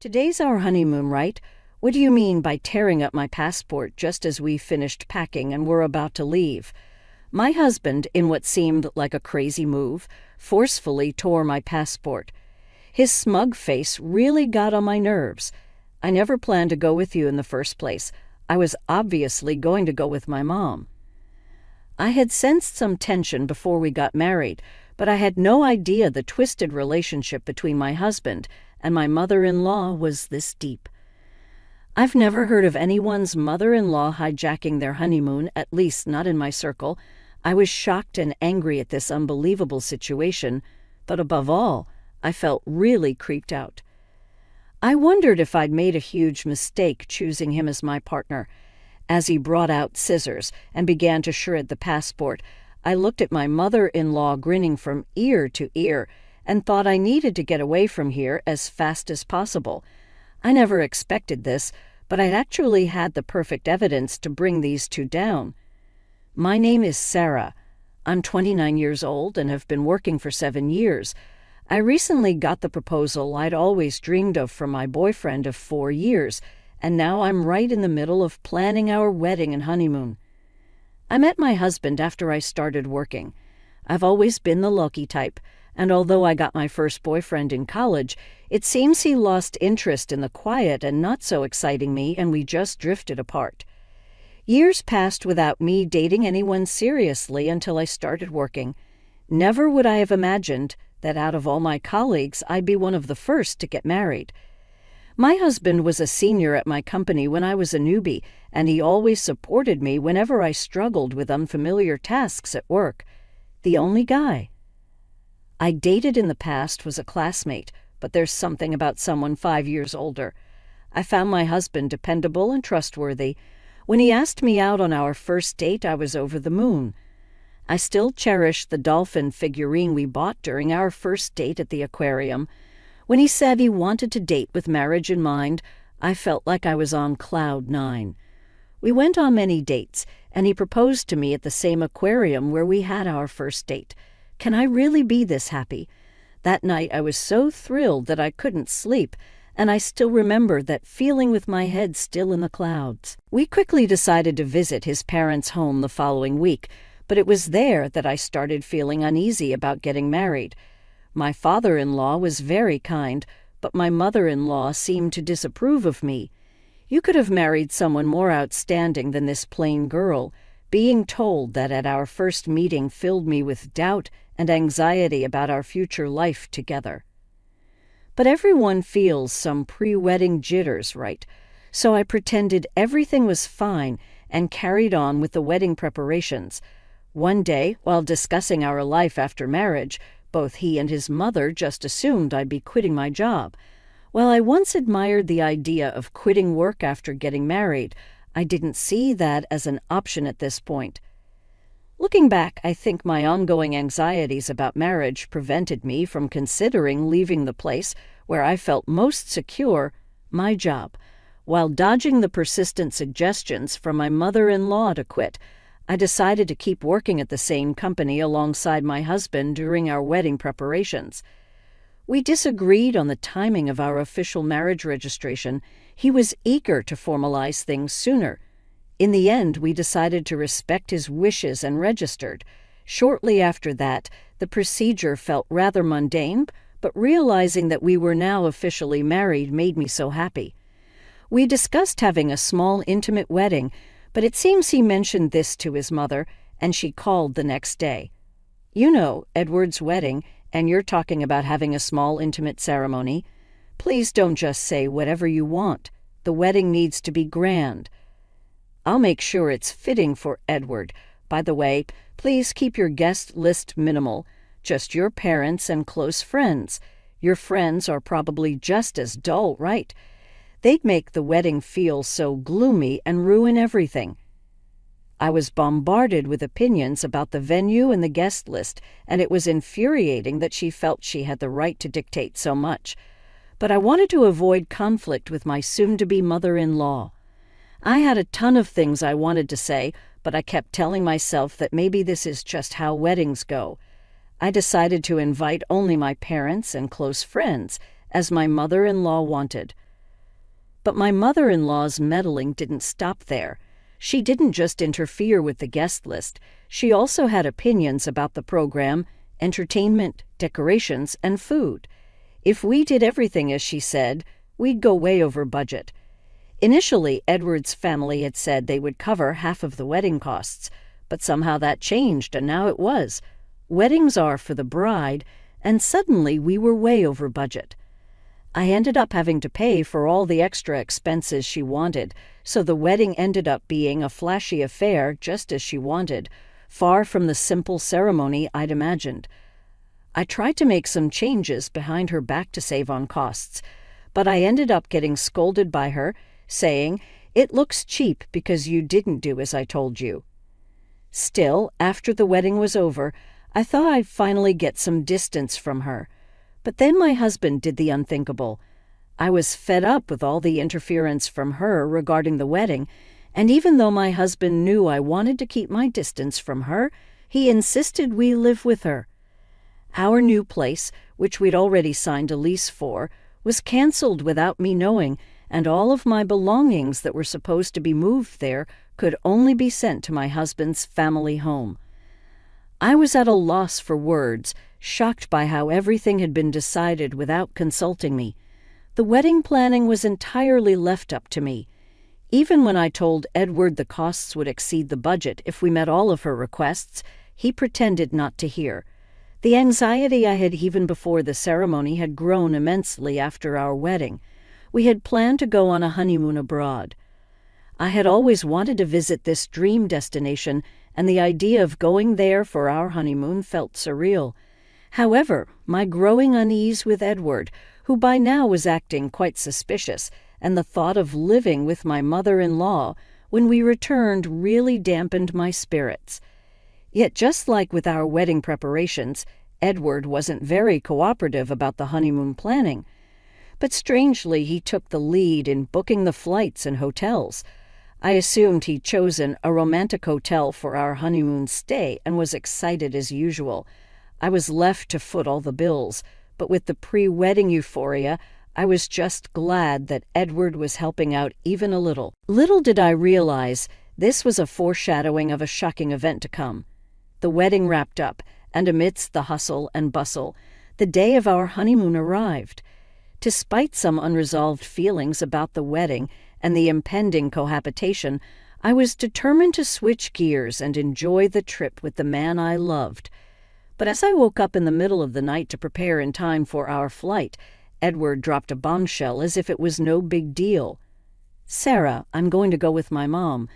Today's our honeymoon, right? What do you mean by tearing up my passport just as we finished packing and were about to leave? My husband, in what seemed like a crazy move, forcefully tore my passport. His smug face really got on my nerves. I never planned to go with you in the first place. I was obviously going to go with my mom. I had sensed some tension before we got married, but I had no idea the twisted relationship between my husband and my mother-in-law was this deep. I've never heard of anyone's mother-in-law hijacking their honeymoon, at least not in my circle. I was shocked and angry at this unbelievable situation, but above all, I felt really creeped out. I wondered if I'd made a huge mistake choosing him as my partner. As he brought out scissors and began to shred the passport, I looked at my mother-in-law grinning from ear to ear and thought I needed to get away from here as fast as possible. I never expected this, but I'd actually had the perfect evidence to bring these two down. My name is Sarah. I'm 29 years old and have been working for 7 years. I recently got the proposal I'd always dreamed of from my boyfriend of 4 years, and now I'm right in the middle of planning our wedding and honeymoon. I met my husband after I started working. I've always been the lucky type, and although I got my first boyfriend in college, it seems he lost interest in the quiet and not-so-exciting me, and we just drifted apart. Years passed without me dating anyone seriously until I started working. Never would I have imagined that out of all my colleagues, I'd be one of the first to get married. My husband was a senior at my company when I was a newbie, and he always supported me whenever I struggled with unfamiliar tasks at work. The only guy I dated in the past was a classmate, but there's something about someone 5 years older. I found my husband dependable and trustworthy. When he asked me out on our first date, I was over the moon. I still cherish the dolphin figurine we bought during our first date at the aquarium. When he said he wanted to date with marriage in mind, I felt like I was on cloud 9. We went on many dates, and he proposed to me at the same aquarium where we had our first date. Can I really be this happy? That night I was so thrilled that I couldn't sleep, and I still remember that feeling with my head still in the clouds. We quickly decided to visit his parents' home the following week, but it was there that I started feeling uneasy about getting married. My father-in-law was very kind, but my mother-in-law seemed to disapprove of me. You could have married someone more outstanding than this plain girl. Being told that at our first meeting filled me with doubt and anxiety about our future life together. But everyone feels some pre-wedding jitters, right? So I pretended everything was fine and carried on with the wedding preparations. One day, while discussing our life after marriage, both he and his mother just assumed I'd be quitting my job. While I once admired the idea of quitting work after getting married, I didn't see that as an option at this point. Looking back, I think my ongoing anxieties about marriage prevented me from considering leaving the place where I felt most secure, my job. While dodging the persistent suggestions from my mother-in-law to quit, I decided to keep working at the same company alongside my husband during our wedding preparations. We disagreed on the timing of our official marriage registration. He was eager to formalize things sooner. In the end, we decided to respect his wishes and registered. Shortly after that, the procedure felt rather mundane, but realizing that we were now officially married made me so happy. We discussed having a small, intimate wedding, but it seems he mentioned this to his mother, and she called the next day. You know, Edward's wedding, and you're talking about having a small, intimate ceremony. Please don't just say whatever you want. The wedding needs to be grand. I'll make sure it's fitting for Edward. By the way, please keep your guest list minimal, just your parents and close friends. Your friends are probably just as dull, right? They'd make the wedding feel so gloomy and ruin everything. I was bombarded with opinions about the venue and the guest list, and it was infuriating that she felt she had the right to dictate so much. But I wanted to avoid conflict with my soon-to-be mother-in-law. I had a ton of things I wanted to say, but I kept telling myself that maybe this is just how weddings go. I decided to invite only my parents and close friends, as my mother-in-law wanted. But my mother-in-law's meddling didn't stop there. She didn't just interfere with the guest list. She also had opinions about the program, entertainment, decorations, and food. If we did everything as she said, we'd go way over budget. Initially, Edward's family had said they would cover half of the wedding costs, but somehow that changed, and now it was. Weddings are for the bride, and suddenly we were way over budget. I ended up having to pay for all the extra expenses she wanted, so the wedding ended up being a flashy affair just as she wanted, far from the simple ceremony I'd imagined. I tried to make some changes behind her back to save on costs, but I ended up getting scolded by her, saying, "It looks cheap because you didn't do as I told you." Still, after the wedding was over, I thought I'd finally get some distance from her. But then my husband did the unthinkable. I was fed up with all the interference from her regarding the wedding, and even though my husband knew I wanted to keep my distance from her, he insisted we live with her. Our new place, which we'd already signed a lease for, was canceled without me knowing, and all of my belongings that were supposed to be moved there could only be sent to my husband's family home. I was at a loss for words, shocked by how everything had been decided without consulting me. The wedding planning was entirely left up to me. Even when I told Edward the costs would exceed the budget if we met all of her requests, he pretended not to hear. The anxiety I had even before the ceremony had grown immensely after our wedding. We had planned to go on a honeymoon abroad. I had always wanted to visit this dream destination, and the idea of going there for our honeymoon felt surreal. However, my growing unease with Edward, who by now was acting quite suspicious, and the thought of living with my mother-in-law when we returned really dampened my spirits. Yet just like with our wedding preparations, Edward wasn't very cooperative about the honeymoon planning. But strangely, he took the lead in booking the flights and hotels. I assumed he'd chosen a romantic hotel for our honeymoon stay and was excited as usual. I was left to foot all the bills, but with the pre-wedding euphoria, I was just glad that Edward was helping out even a little. Little did I realize this was a foreshadowing of a shocking event to come. The wedding wrapped up, and amidst the hustle and bustle, the day of our honeymoon arrived. Despite some unresolved feelings about the wedding and the impending cohabitation, I was determined to switch gears and enjoy the trip with the man I loved. But as I woke up in the middle of the night to prepare in time for our flight, Edward dropped a bombshell as if it was no big deal. "Sarah, I'm going to go with my mom."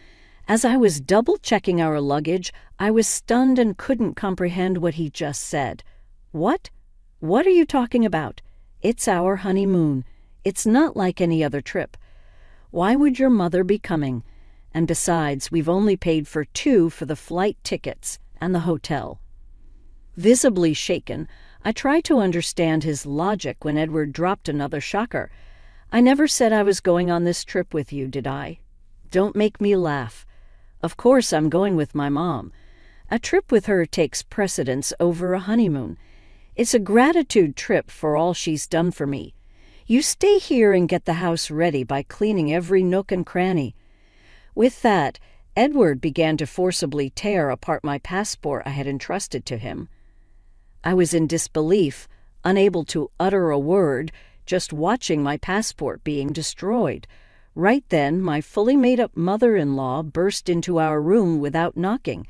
As I was double-checking our luggage, I was stunned and couldn't comprehend what he just said. "What? What are you talking about? It's our honeymoon. It's not like any other trip. Why would your mother be coming? And besides, we've only paid for 2 for the flight tickets and the hotel." Visibly shaken, I tried to understand his logic when Edward dropped another shocker. "I never said I was going on this trip with you, did I? Don't make me laugh. Of course I'm going with my mom. A trip with her takes precedence over a honeymoon. It's a gratitude trip for all she's done for me. You stay here and get the house ready by cleaning every nook and cranny." With that, Edward began to forcibly tear apart my passport I had entrusted to him. I was in disbelief, unable to utter a word, just watching my passport being destroyed. Right then, my fully made-up mother-in-law burst into our room without knocking.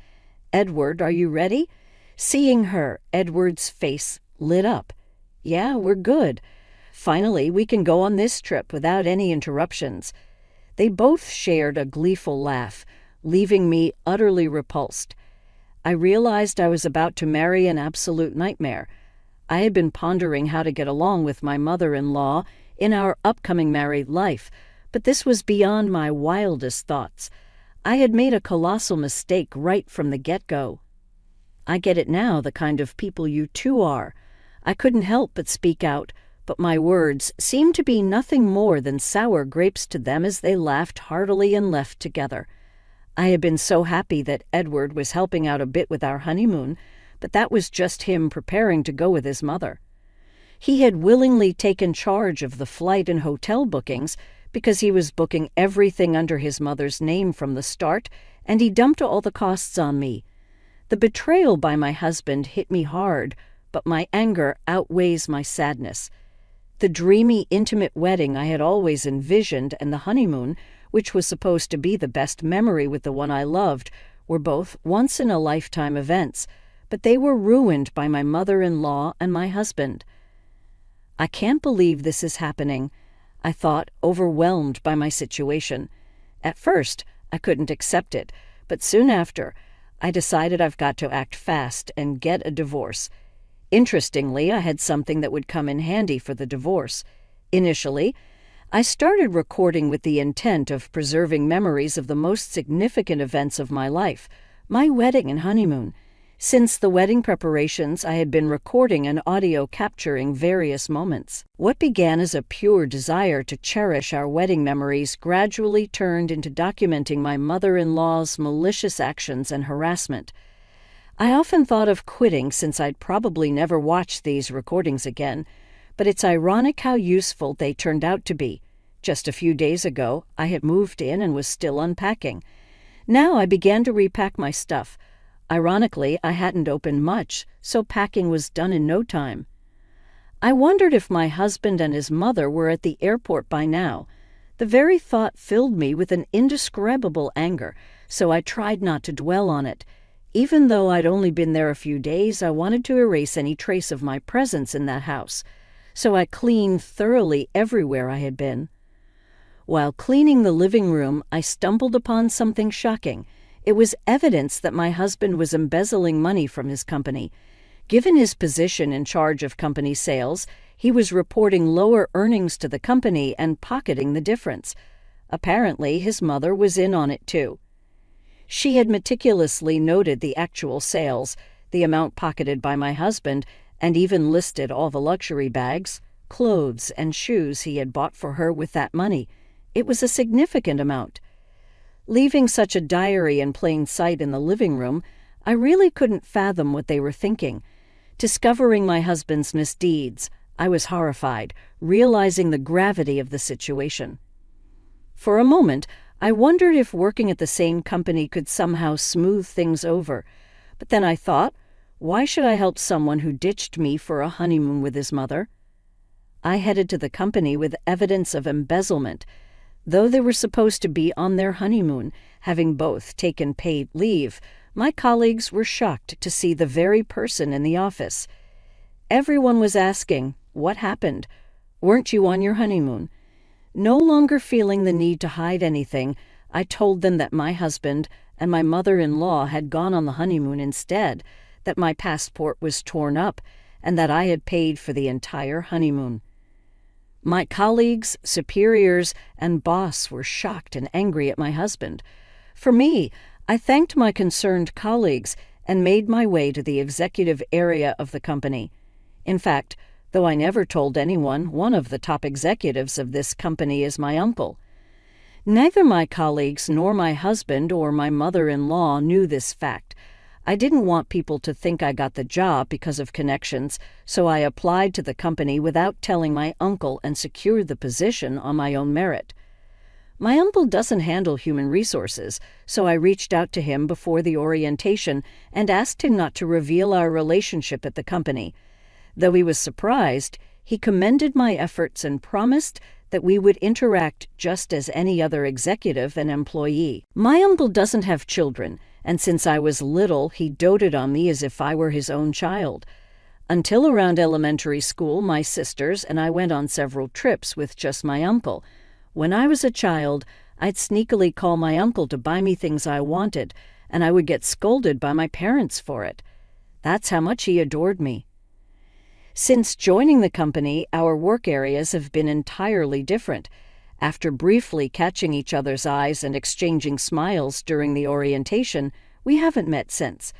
"Edward, are you ready?" Seeing her, Edward's face lit up. "Yeah, we're good. Finally, we can go on this trip without any interruptions." They both shared a gleeful laugh, leaving me utterly repulsed. I realized I was about to marry an absolute nightmare. I had been pondering how to get along with my mother-in-law in our upcoming married life, but this was beyond my wildest thoughts. I had made a colossal mistake right from the get-go. "I get it now, the kind of people you two are." I couldn't help but speak out, but my words seemed to be nothing more than sour grapes to them as they laughed heartily and left together. I had been so happy that Edward was helping out a bit with our honeymoon, but that was just him preparing to go with his mother. He had willingly taken charge of the flight and hotel bookings because he was booking everything under his mother's name from the start, and he dumped all the costs on me. The betrayal by my husband hit me hard, but my anger outweighs my sadness. The dreamy, intimate wedding I had always envisioned and the honeymoon, which was supposed to be the best memory with the one I loved, were both once-in-a-lifetime events, but they were ruined by my mother-in-law and my husband. I can't believe this is happening, I thought, overwhelmed by my situation. At first, I couldn't accept it, but soon after, I decided I've got to act fast and get a divorce. Interestingly, I had something that would come in handy for the divorce. Initially, I started recording with the intent of preserving memories of the most significant events of my life, my wedding and honeymoon. Since the wedding preparations, I had been recording and audio capturing various moments. What began as a pure desire to cherish our wedding memories gradually turned into documenting my mother-in-law's malicious actions and harassment. I often thought of quitting since I'd probably never watch these recordings again, but it's ironic how useful they turned out to be. Just a few days ago, I had moved in and was still unpacking. Now I began to repack my stuff. Ironically, I hadn't opened much, so packing was done in no time. I wondered if my husband and his mother were at the airport by now. The very thought filled me with an indescribable anger, so I tried not to dwell on it. Even though I'd only been there a few days, I wanted to erase any trace of my presence in that house, so I cleaned thoroughly everywhere I had been. While cleaning the living room, I stumbled upon something shocking. It was evidence that my husband was embezzling money from his company. Given his position in charge of company sales, he was reporting lower earnings to the company and pocketing the difference. Apparently, his mother was in on it too. She had meticulously noted the actual sales, the amount pocketed by my husband, and even listed all the luxury bags, clothes, and shoes he had bought for her with that money. It was a significant amount. Leaving such a diary in plain sight in the living room, I really couldn't fathom what they were thinking. Discovering my husband's misdeeds, I was horrified, realizing the gravity of the situation. For a moment, I wondered if working at the same company could somehow smooth things over. But then I thought, why should I help someone who ditched me for a honeymoon with his mother? I headed to the company with evidence of embezzlement. Though they were supposed to be on their honeymoon, having both taken paid leave, my colleagues were shocked to see the very person in the office. Everyone was asking, "What happened? Weren't you on your honeymoon?" No longer feeling the need to hide anything, I told them that my husband and my mother-in-law had gone on the honeymoon instead, that my passport was torn up, and that I had paid for the entire honeymoon. My colleagues, superiors, and boss were shocked and angry at my husband. For me, I thanked my concerned colleagues and made my way to the executive area of the company. In fact, though I never told anyone, one of the top executives of this company is my uncle. Neither my colleagues nor my husband or my mother-in-law knew this fact. I didn't want people to think I got the job because of connections, so I applied to the company without telling my uncle and secured the position on my own merit. My uncle doesn't handle human resources, so I reached out to him before the orientation and asked him not to reveal our relationship at the company. Though he was surprised, he commended my efforts and promised that we would interact just as any other executive and employee. My uncle doesn't have children, and since I was little, he doted on me as if I were his own child. Until around elementary school, my sisters and I went on several trips with just my uncle. When I was a child, I'd sneakily call my uncle to buy me things I wanted, and I would get scolded by my parents for it. That's how much he adored me. Since joining the company, our work areas have been entirely different. After briefly catching each other's eyes and exchanging smiles during the orientation, we haven't met since.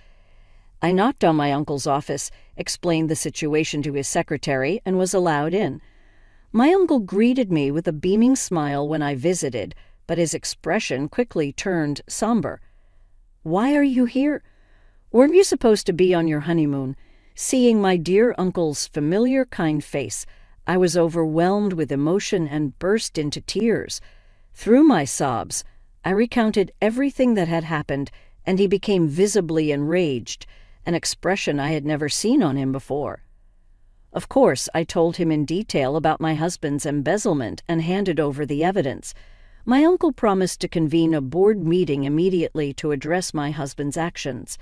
I knocked on my uncle's office, explained the situation to his secretary, and was allowed in. My uncle greeted me with a beaming smile when I visited, but his expression quickly turned somber. "Why are you here? Weren't you supposed to be on your honeymoon?" Seeing my dear uncle's familiar, kind face, I was overwhelmed with emotion and burst into tears. Through my sobs, I recounted everything that had happened, and he became visibly enraged, an expression I had never seen on him before. Of course, I told him in detail about my husband's embezzlement and handed over the evidence. My uncle promised to convene a board meeting immediately to address my husband's actions.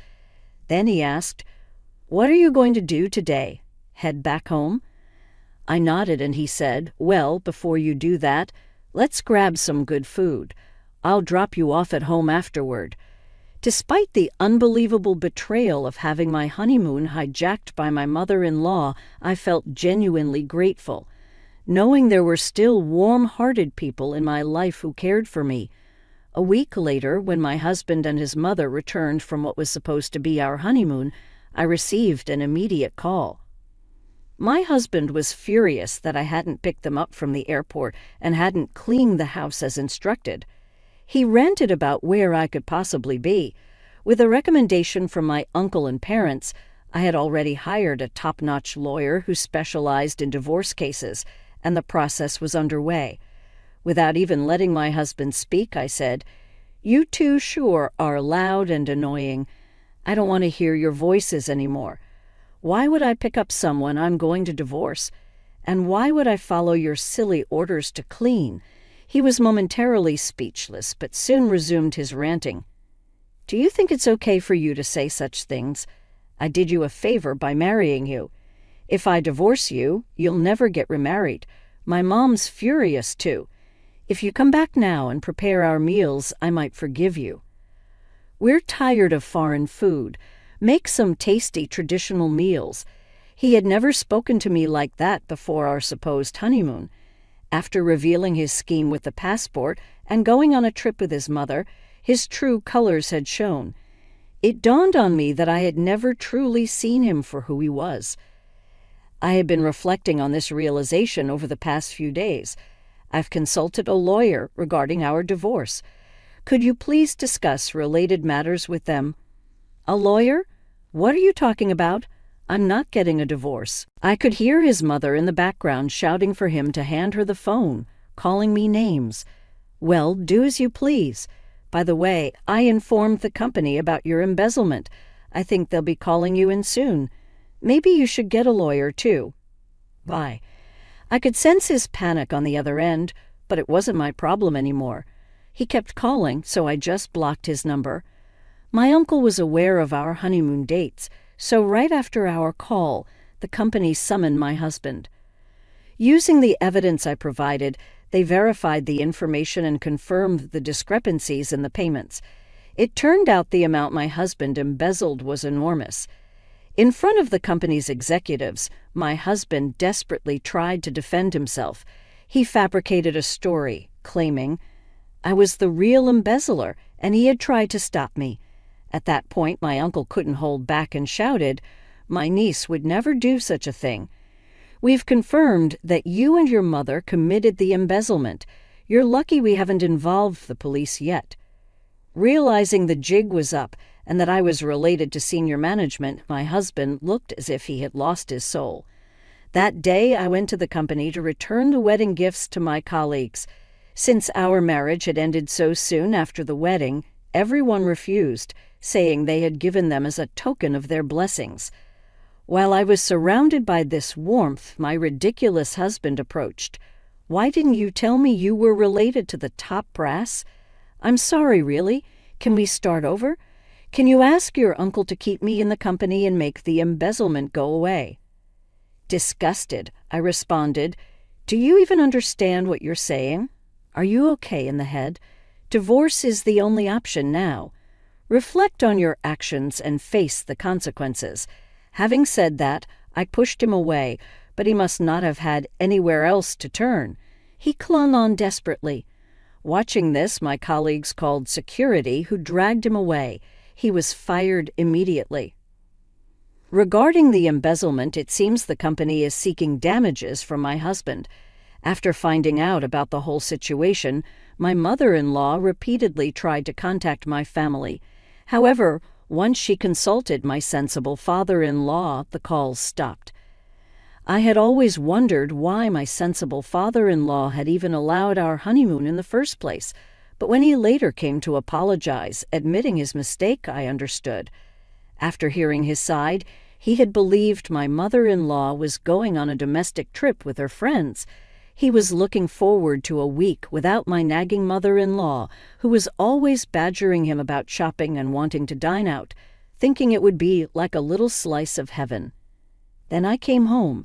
Then he asked, "What are you going to do today? Head back home?" I nodded and he said, "Well, before you do that, let's grab some good food. I'll drop you off at home afterward." Despite the unbelievable betrayal of having my honeymoon hijacked by my mother-in-law, I felt genuinely grateful, knowing there were still warm-hearted people in my life who cared for me. A week later, when my husband and his mother returned from what was supposed to be our honeymoon, I received an immediate call. My husband was furious that I hadn't picked them up from the airport and hadn't cleaned the house as instructed. He ranted about where I could possibly be. With a recommendation from my uncle and parents, I had already hired a top-notch lawyer who specialized in divorce cases, and the process was underway. Without even letting my husband speak, I said, "You two sure are loud and annoying. I don't want to hear your voices anymore. Why would I pick up someone I'm going to divorce? And why would I follow your silly orders to clean?" He was momentarily speechless, but soon resumed his ranting. "Do you think it's okay for you to say such things? I did you a favor by marrying you. If I divorce you, you'll never get remarried. My mom's furious, too. If you come back now and prepare our meals, I might forgive you. We're tired of foreign food. Make some tasty traditional meals." He had never spoken to me like that before our supposed honeymoon. After revealing his scheme with the passport and going on a trip with his mother, his true colors had shown. It dawned on me that I had never truly seen him for who he was. I had been reflecting on this realization over the past few days. I've consulted a lawyer regarding our divorce. Could you please discuss related matters with them? A lawyer? What are you talking about? I'm not getting a divorce. I could hear his mother in the background shouting for him to hand her the phone, calling me names. Well, do as you please. By the way, I informed the company about your embezzlement. I think they'll be calling you in soon. Maybe you should get a lawyer, too. Bye. I could sense his panic on the other end, but it wasn't my problem anymore. He kept calling, so I just blocked his number. My uncle was aware of our honeymoon dates, so right after our call, the company summoned my husband. Using the evidence I provided, they verified the information and confirmed the discrepancies in the payments. It turned out the amount my husband embezzled was enormous. In front of the company's executives, my husband desperately tried to defend himself. He fabricated a story, claiming, "I was the real embezzler, and he had tried to stop me." At that point, my uncle couldn't hold back and shouted, "My niece would never do such a thing. We've confirmed that you and your mother committed the embezzlement. You're lucky we haven't involved the police yet." Realizing the jig was up and that I was related to senior management, my husband looked as if he had lost his soul. That day, I went to the company to return the wedding gifts to my colleagues. Since our marriage had ended so soon after the wedding, everyone refused, saying they had given them as a token of their blessings. While I was surrounded by this warmth, my ridiculous husband approached. "Why didn't you tell me you were related to the top brass? I'm sorry, really. Can we start over? Can you ask your uncle to keep me in the company and make the embezzlement go away?" Disgusted, I responded, "Do you even understand what you're saying? Are you okay in the head? Divorce is the only option now. Reflect on your actions and face the consequences." Having said that, I pushed him away, but he must not have had anywhere else to turn. He clung on desperately. Watching this, my colleagues called security, who dragged him away. He was fired immediately. Regarding the embezzlement, it seems the company is seeking damages from my husband. After finding out about the whole situation, my mother-in-law repeatedly tried to contact my family. However, once she consulted my sensible father-in-law, the calls stopped. I had always wondered why my sensible father-in-law had even allowed our honeymoon in the first place, but when he later came to apologize, admitting his mistake, I understood. After hearing his side, he had believed my mother-in-law was going on a domestic trip with her friends. He was looking forward to a week without my nagging mother-in-law, who was always badgering him about shopping and wanting to dine out, thinking it would be like a little slice of heaven. Then I came home.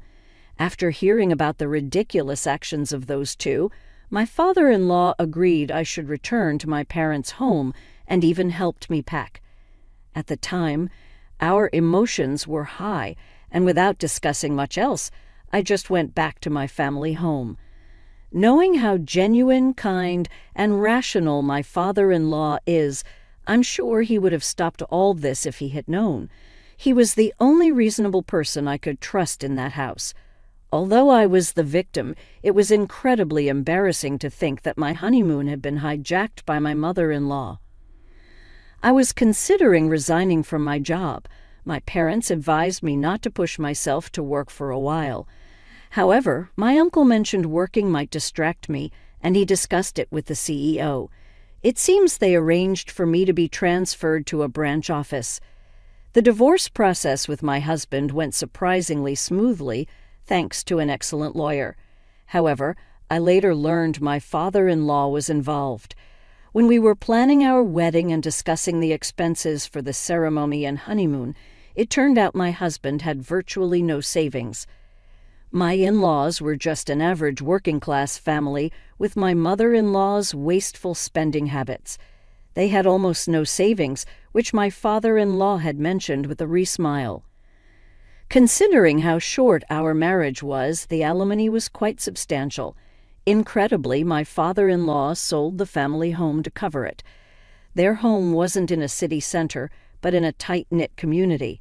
After hearing about the ridiculous actions of those two, my father-in-law agreed I should return to my parents' home and even helped me pack. At the time, our emotions were high, and without discussing much else, I just went back to my family home. Knowing how genuine, kind, and rational my father-in-law is, I'm sure he would have stopped all this if he had known. He was the only reasonable person I could trust in that house. Although I was the victim, it was incredibly embarrassing to think that my honeymoon had been hijacked by my mother-in-law. I was considering resigning from my job. My parents advised me not to push myself to work for a while. However, my uncle mentioned working might distract me, and he discussed it with the CEO. It seems they arranged for me to be transferred to a branch office. The divorce process with my husband went surprisingly smoothly, thanks to an excellent lawyer. However, I later learned my father-in-law was involved. When we were planning our wedding and discussing the expenses for the ceremony and honeymoon, it turned out my husband had virtually no savings. My in-laws were just an average working-class family with my mother-in-law's wasteful spending habits. They had almost no savings, which my father-in-law had mentioned with a wry-smile. Considering how short our marriage was, the alimony was quite substantial. Incredibly, my father-in-law sold the family home to cover it. Their home wasn't in a city center, but in a tight-knit community.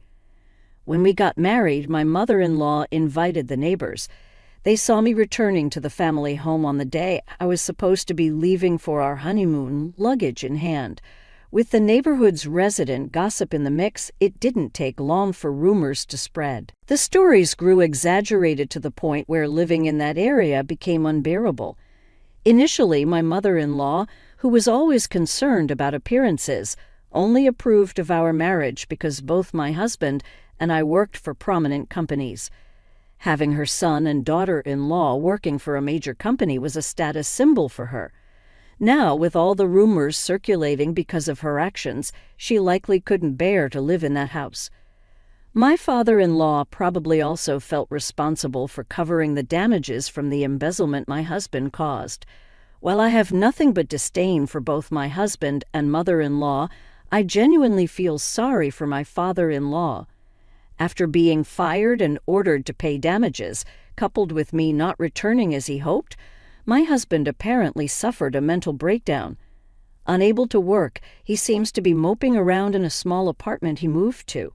When we got married, my mother-in-law invited the neighbors. They saw me returning to the family home on the day I was supposed to be leaving for our honeymoon, luggage in hand. With the neighborhood's resident gossip in the mix, it didn't take long for rumors to spread. The stories grew exaggerated to the point where living in that area became unbearable. Initially, my mother-in-law, who was always concerned about appearances, only approved of our marriage because both my husband and I worked for prominent companies. Having her son and daughter-in-law working for a major company was a status symbol for her. Now, with all the rumors circulating because of her actions, she likely couldn't bear to live in that house. My father-in-law probably also felt responsible for covering the damages from the embezzlement my husband caused. While I have nothing but disdain for both my husband and mother-in-law, I genuinely feel sorry for my father-in-law. After being fired and ordered to pay damages, coupled with me not returning as he hoped, my husband apparently suffered a mental breakdown. Unable to work, he seems to be moping around in a small apartment he moved to.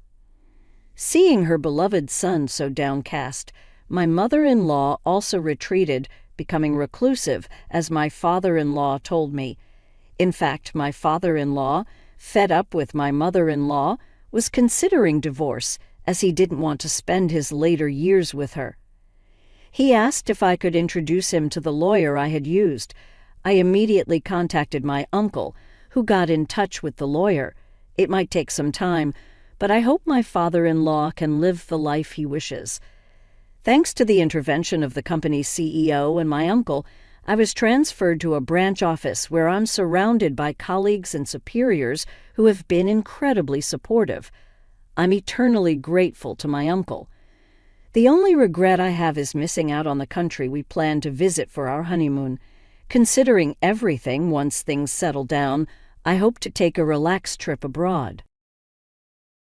Seeing her beloved son so downcast, my mother-in-law also retreated, becoming reclusive, as my father-in-law told me. In fact, my father-in-law, fed up with my mother-in-law, was considering divorce, as he didn't want to spend his later years with her. He asked if I could introduce him to the lawyer I had used. I immediately contacted my uncle, who got in touch with the lawyer. It might take some time, but I hope my father-in-law can live the life he wishes. Thanks to the intervention of the company's CEO and my uncle, I was transferred to a branch office where I'm surrounded by colleagues and superiors who have been incredibly supportive. I'm eternally grateful to my uncle. The only regret I have is missing out on the country we planned to visit for our honeymoon. Considering everything once things settle down, I hope to take a relaxed trip abroad.